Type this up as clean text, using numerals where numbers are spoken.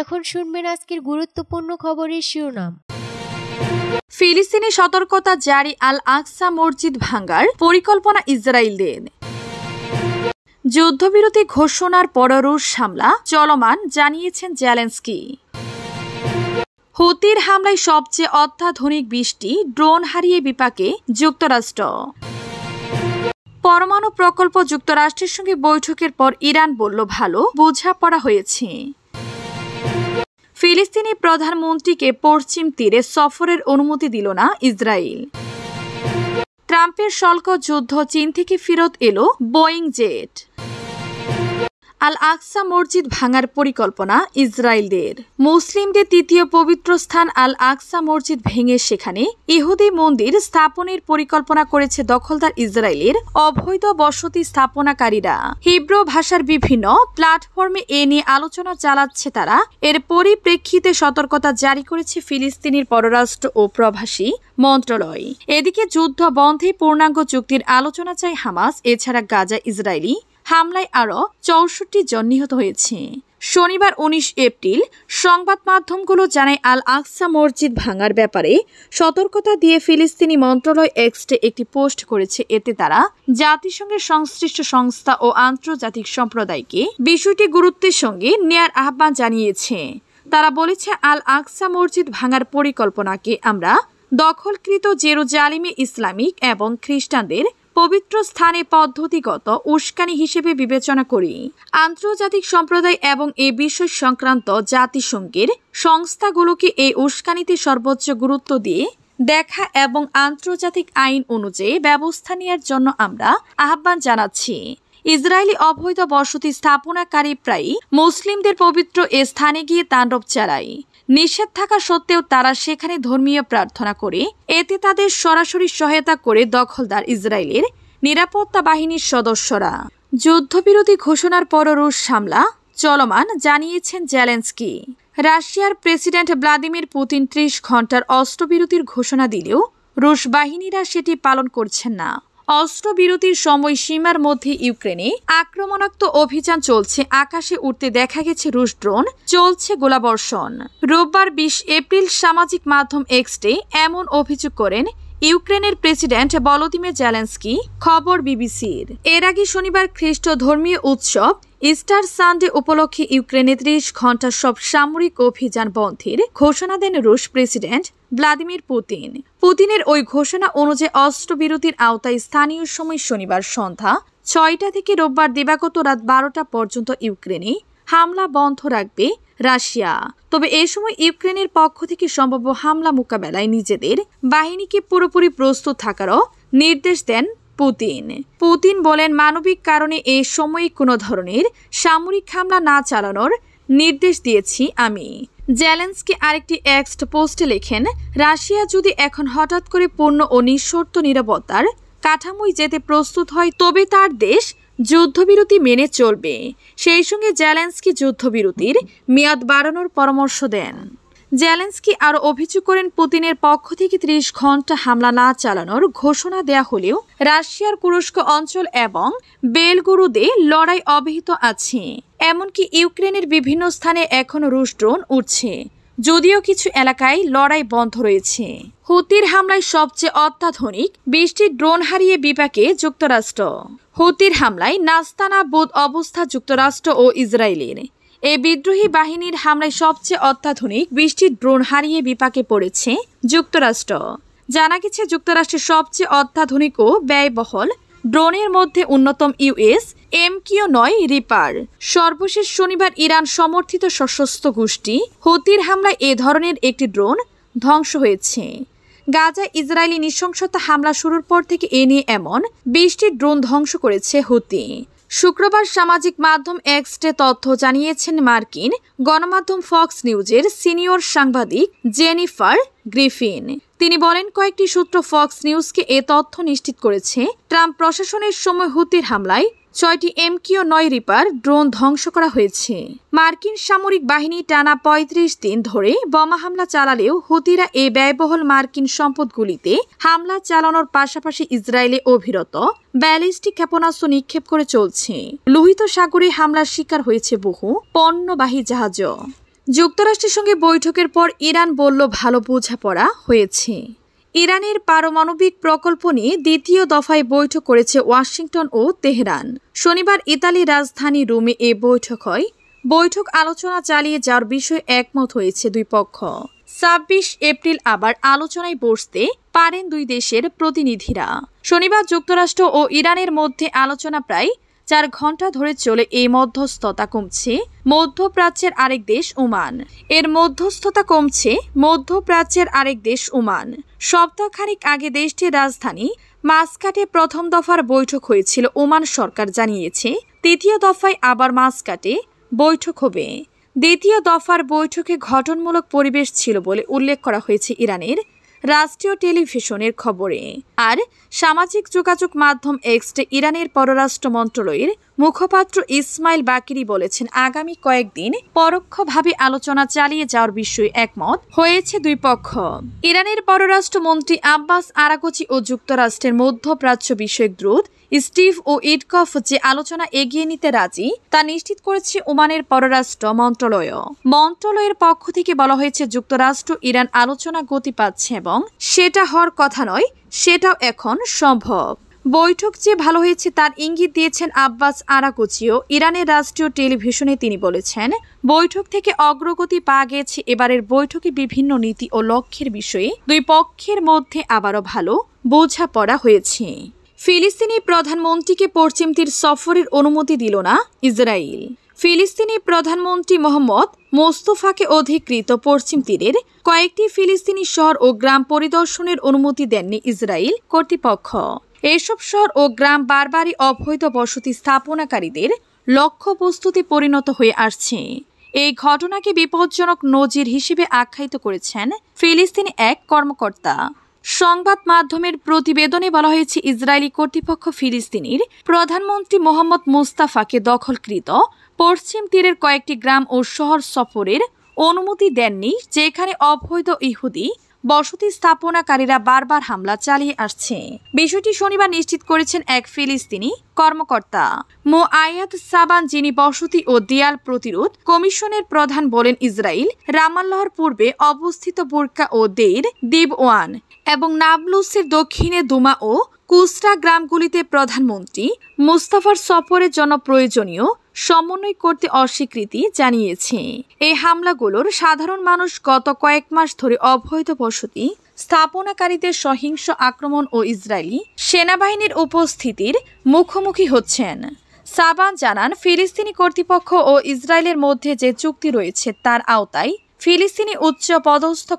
এখন শুনবেন আজকের গুরুত্বপূর্ণ খবরের শিরোনাম। ফিলিস্তিনি সতর্কতা জারি, আল আকসা মসজিদ ভাঙার পরিকল্পনা ইসরায়েলের। যুদ্ধবিরতি ঘোষণার পর রুশ হামলা চলমান, জানিয়েছেন জেলেনস্কি। হুতির হামলায় সবচেয়ে অত্যাধুনিক 20টি ড্রোন হারিয়ে বিপাকে যুক্তরাষ্ট্র। পরমাণু প্রকল্প যুক্তরাষ্ট্রের সঙ্গে বৈঠকের পর ইরান বলল ভালো বোঝাপড়া হয়েছে। ফিলিস্তিনি প্রধানমন্ত্রীকে পশ্চিম তীরে সফরের অনুমতি দিল না ইসরায়েল। ট্রাম্পের শুল্ক যুদ্ধ, চীন থেকে ফেরত এলো বোয়িং জেট। আল আকসা মসজিদ ভাঙার পরিকল্পনা ইসরায়েলের। মুসলিমদের তৃতীয় পবিত্র স্থান আল আকসা মসজিদ ভেঙে সেখানে ইহুদি মন্দির স্থাপনের পরিকল্পনা করেছে দখলদার ইসরায়েলের অবৈধ বসতি স্থাপনাকারীরা। হিব্রু ভাষার বিভিন্ন প্ল্যাটফর্মে এ নিয়ে আলোচনা চালাচ্ছে তারা। এর পরিপ্রেক্ষিতে সতর্কতা জারি করেছে ফিলিস্তিনের পররাষ্ট্র ও প্রবাসী মন্ত্রণালয়। এদিকে যুদ্ধ বন্ধে পূর্ণাঙ্গ চুক্তির আলোচনা চায় হামাস। এছাড়া গাজা ইসরায়েলি হামলায় আরও 64 জন নিহত হয়েছে। শনিবার 19 এপ্রিল সংবাদ মাধ্যমগুলো জানায় আল আকসা মসজিদ ভাঙার ব্যাপারে সতর্কতা দিয়ে ফিলিস্তিনি মন্ত্রণালয় এক্সে একটি পোস্ট করেছে। এতে তারা জাতিসংঘের সংশ্লিষ্ট সংস্থা ও আন্তর্জাতিক সম্প্রদায়কে বিষয়টি গুরুত্বের সঙ্গে নেয়ার আহ্বান জানিয়েছে। তারা বলেছে, আল আকসা মসজিদ ভাঙার পরিকল্পনাকে আমরা দখলকৃত জেরুজালেমে ইসলামিক এবং খ্রিস্টানদের পবিত্র স্থানে পদ্ধতিগত উস্কানি হিসেবে বিবেচনা করি। আন্তর্জাতিক সম্প্রদায় এবং এ বিষয় সংক্রান্ত জাতিসংঘের সংস্থাগুলোকে এই উস্কানিতে সর্বোচ্চ গুরুত্ব দিয়ে দেখা এবং আন্তর্জাতিক আইন অনুযায়ী ব্যবস্থা নেওয়ার জন্য আমরা আহ্বান জানাচ্ছি। ইসরায়েলি অবৈধ বসতি স্থাপনাকারী প্রায় মুসলিমদের পবিত্র এ স্থানে গিয়ে তাণ্ডব চালায়। নিষেধ থাকা সত্ত্বেও তারা সেখানে ধর্মীয় প্রার্থনা করে। এতে তাদের সরাসরি সহায়তা করে দখলদার ইসরায়েলের নিরাপত্তা বাহিনীর সদস্যরা। যুদ্ধবিরতি ঘোষণার পর রুশ হামলা চলমান, জানিয়েছেন জেলেনস্কি। রাশিয়ার প্রেসিডেন্ট ভ্লাদিমির পুতিন 30 ঘণ্টার অস্ত্রবিরতির ঘোষণা দিলেও রুশ বাহিনীরা সেটি পালন করছেন না। অস্ত্রবিরতির সময়সীমার মধ্যে ইউক্রেনে আক্রমণাত্মক অভিযান চলছে। আকাশে উঠতে দেখা গেছে রুশ ড্রোন, চলছে গোলাবর্ষণ। রোববার 20 এপ্রিল সামাজিক মাধ্যম এক্সে এমন অভিযোগ করেন ইউক্রেনের প্রেসিডেন্ট ভলোদিমির জেলেনস্কি। খবর বিবিসির। এর আগে শনিবার খ্রিস্ট ধর্মীয় উৎসব ইস্টার সানডে উপলক্ষে ইউক্রেনে 30 ঘণ্টার সব সামরিক অভিযান বন্ধের ঘোষণা দেন রুশ প্রেসিডেন্ট ভ্লাদিমির পুতিন। পুতিনের ওই ঘোষণা অনুযায়ী অস্ত্রবিরতির আওতায় স্থানীয় সময় শনিবার সন্ধ্যা 6টা থেকে রোববার দিবাগত রাত 12টা পর্যন্ত ইউক্রেনে হামলা বন্ধ রাখবে রাশিয়া। তবে এ সময় ইউক্রেনের পক্ষ থেকে সম্ভাব্য হামলা মোকাবেলায় নিজেদের বাহিনীকে পুরোপুরি প্রস্তুত থাকারও নির্দেশ দেন পুতিন বলেন, মানবিক কারণে এ সময়ে কোনো ধরনের সামরিক হামলা না চালানোর নির্দেশ দিয়েছি আমি। জেলেনস্কি আরেকটি এক্স পোস্টে লেখেন, রাশিয়া যদি এখন হঠাৎ করে পূর্ণ ও নিঃশর্ত নিরাপত্তার কাঠামোয় যেতে প্রস্তুত হয় তবে তার দেশ যুদ্ধবিরতি মেনে চলবে। সেই সঙ্গে জেলেনস্কি যুদ্ধবিরতির মেয়াদ বাড়ানোর পরামর্শ দেন। জেলেনস্কি আরও অভিযোগ করেন, পুতিনের পক্ষ থেকে 30 ঘণ্টা হামলা না চালানোর ঘোষণা দেয়া হলেও রাশিয়ার কুরস্ক অঞ্চল এবং বেলগোরোদে লড়াই অব্যাহত আছে। এমনকি ইউক্রেনের বিভিন্ন স্থানে এখনও রুশ ড্রোন উড়ছে, যদিও কিছু এলাকায় লড়াই বন্ধ রয়েছে। হুতির হামলায় সবচেয়ে অত্যাধুনিক 20টি ড্রোন হারিয়ে বিপাকে যুক্তরাষ্ট্র। হুতির হামলায় নাস্তানাবুদ অবস্থা যুক্তরাষ্ট্র ও ইসরায়েলের। এই বিদ্রোহী বাহিনীর হামলায় সবচেয়ে অত্যাধুনিক 20টি ড্রোন হারিয়ে বিপাকে পড়েছে যুক্তরাষ্ট্র। জানা গেছে, যুক্তরাষ্ট্রের সবচেয়ে অত্যাধুনিক ও ব্যয়বহুল ড্রোনের মধ্যে অন্যতম US MQ-9 রিপার। সর্বশেষ শনিবার ইরান সমর্থিত সশস্ত্র গোষ্ঠী হুতির হামলায় এ ধরনের একটি ড্রোন ধ্বংস হয়েছে। গাজা ইসরায়েলি নৃশংসতা হামলা শুরুর পর থেকে এ নিয়ে এমন 20টি ড্রোন ধ্বংস করেছে হুতি। শুক্রবার সামাজিক মাধ্যম এক্সে তথ্য জানিয়েছেন মার্কিন গণমাধ্যম ফক্স নিউজের সিনিয়র সাংবাদিক জেনিফার গ্রিফিন। তিনি বলেন, কয়েকটি সূত্র ফক্স নিউজকে এ তথ্য নিশ্চিত করেছে ট্রাম্প প্রশাসনের সময় হুতির হামলায় 6টি MQ-9 রিপার ড্রোন ধ্বংস করা হয়েছে। মার্কিন সামরিক বাহিনী টানা 35 দিন ধরে বোমা হামলা চালালেও হুতিরা এই ব্যয়বহুল মার্কিন সম্পদগুলিতে হামলা চালানোর পাশাপাশি ইসরায়েলে অবিরত ব্যালিস্টিক ক্ষেপণাস্ত্র নিক্ষেপ করে চলছে। লোহিত সাগরে হামলার শিকার হয়েছে বহু পণ্যবাহী জাহাজও। যুক্তরাষ্ট্রের সঙ্গে বৈঠকের পর ইরান বলল ভালো বোঝাপড়া হয়েছে। ইরানের পারমাণবিক প্রকল্প নিয়ে দ্বিতীয় দফায় বৈঠক করেছে ওয়াশিংটন ও তেহরান। শনিবার ইতালির রাজধানী রোমে এ বৈঠক হয়। বৈঠক আলোচনা চালিয়ে যাওয়ার বিষয়ে একমত হয়েছে দুই পক্ষ। ২৬ এপ্রিল আবার আলোচনায় বসতে পারেন দুই দেশের প্রতিনিধিরা। শনিবার যুক্তরাষ্ট্র ও ইরানের মধ্যে আলোচনা প্রায় ৪ ঘন্টা ধরে চলে। এই মধ্যস্থতা কমছে মধ্যপ্রাচ্যের আরেক দেশ ওমান। সপ্তাহখানেক আগে দেশটির রাজধানী মাস্কাটে প্রথম দফার বৈঠক হয়েছিল। ওমান সরকার জানিয়েছে তৃতীয় দফায় আবার মাস্কাটে বৈঠক হবে। দ্বিতীয় দফার বৈঠকে গঠনমূলক পরিবেশ ছিল বলে উল্লেখ করা হয়েছে ইরানের রাষ্ট্রীয় টেলিভিশনের খবরে। আর সামাজিক যোগাযোগ মাধ্যম এক্সে ইরানের পররাষ্ট্র মন্ত্রণালয়ের মুখপাত্র ইসমাইল বাকিরি বলেছেন, আগামী কয়েকদিন পরোক্ষভাবে আলোচনা চালিয়ে যাওয়ার বিষয়ে একমত হয়েছে দুই পক্ষ। ইরানের পররাষ্ট্রমন্ত্রী আব্বাস আরাগচি ও যুক্তরাষ্ট্রের মধ্যপ্রাচ্য বিষয়ক দূত স্টিভ ও ইটকফ যে আলোচনা এগিয়ে নিতে রাজি তা নিশ্চিত করেছে ওমানের পররাষ্ট্র মন্ত্রণালয়। মন্ত্রণালয়ের পক্ষ থেকে বলা হয়েছে, যুক্তরাষ্ট্র ইরান আলোচনা গতি পাচ্ছে এবং সেটা হওয়ার কথা নয়, সেটাও এখন সম্ভব। বৈঠক যে ভালো হয়েছে তার ইঙ্গিত দিয়েছেন আব্বাস আরাগচিও। ইরানের রাষ্ট্রীয় টেলিভিশনে তিনি বলেছেন, বৈঠক থেকে অগ্রগতি পাওয়া গেছে। এবারের বৈঠকে বিভিন্ন নীতি ও লক্ষ্যের বিষয়ে দুই পক্ষের মধ্যে আবারও ভালো বোঝাপড়া হয়েছে। ফিলিস্তিনি প্রধানমন্ত্রীকে পশ্চিম তীর সফরের অনুমতি দিল না ইসরায়েল। ফিলিস্তিনি প্রধানমন্ত্রী মোহাম্মদ মোস্তফাকে অধিকৃত পশ্চিম তীরের কয়েকটি ফিলিস্তিনি শহর ও গ্রাম পরিদর্শনের অনুমতি দেননি ইসরায়েল কর্তৃপক্ষ। এসব শহর ও গ্রাম বারবারই অবৈধ বসতি স্থাপনাকারীদের লক্ষ্যবস্তুতে পরিণত হয়ে আসছে। এই ঘটনাকে বিপজ্জনক নজির হিসেবে আখ্যায়িত করেছেন ফিলিস্তিনি এক কর্মকর্তা। সংবাদ মাধ্যমের প্রতিবেদনে বলা হয়েছে, ইসরায়েলি কর্তৃপক্ষ ফিলিস্তিনির প্রধানমন্ত্রী মোহাম্মদ মুস্তাফাকে দখলকৃত পশ্চিম তীরের কয়েকটি গ্রাম ও শহর সফরের অনুমতি দেননি, যেখানে অবৈধ ইহুদি বসতি স্থাপনাকারীরা বারবার হামলা চালিয়ে আসছে। বিষয়টি শনিবার নিশ্চিত করেছেন এক ফিলিস্তিনি কর্মকর্তা মোআয়াদ সাবান, যিনি বসতি ও দেয়াল প্রতিরোধ কমিশনের প্রধান বলেন, ইসরায়েল রামাল্লাহর পূর্বে অবস্থিত বুরকা ও দেইর দিবওয়ান এবং নাবলুসের দক্ষিণে দুমা ও কুসরা গ্রামগুলিতে প্রধানমন্ত্রী মুস্তাফার সফরের জন্য প্রয়োজনীয় সমন্বয় করতে অস্বীকৃতি জানিয়েছে। এই হামলাগুলোর সাধারণ মানুষ গত কয়েক মাস ধরে অবৈধ বসতি স্থাপনাকারীদের সহিংস আক্রমণ ও ইসরায়েলি সেনাবাহিনীর উপস্থিতির মুখোমুখি হচ্ছেন। সাবান জানান, ফিলিস্তিনি কর্তৃপক্ষ ও ইসরায়েলের মধ্যে যে চুক্তি রয়েছে তার আওতায় ফিলিস্তিনি উচ্চ পদস্থ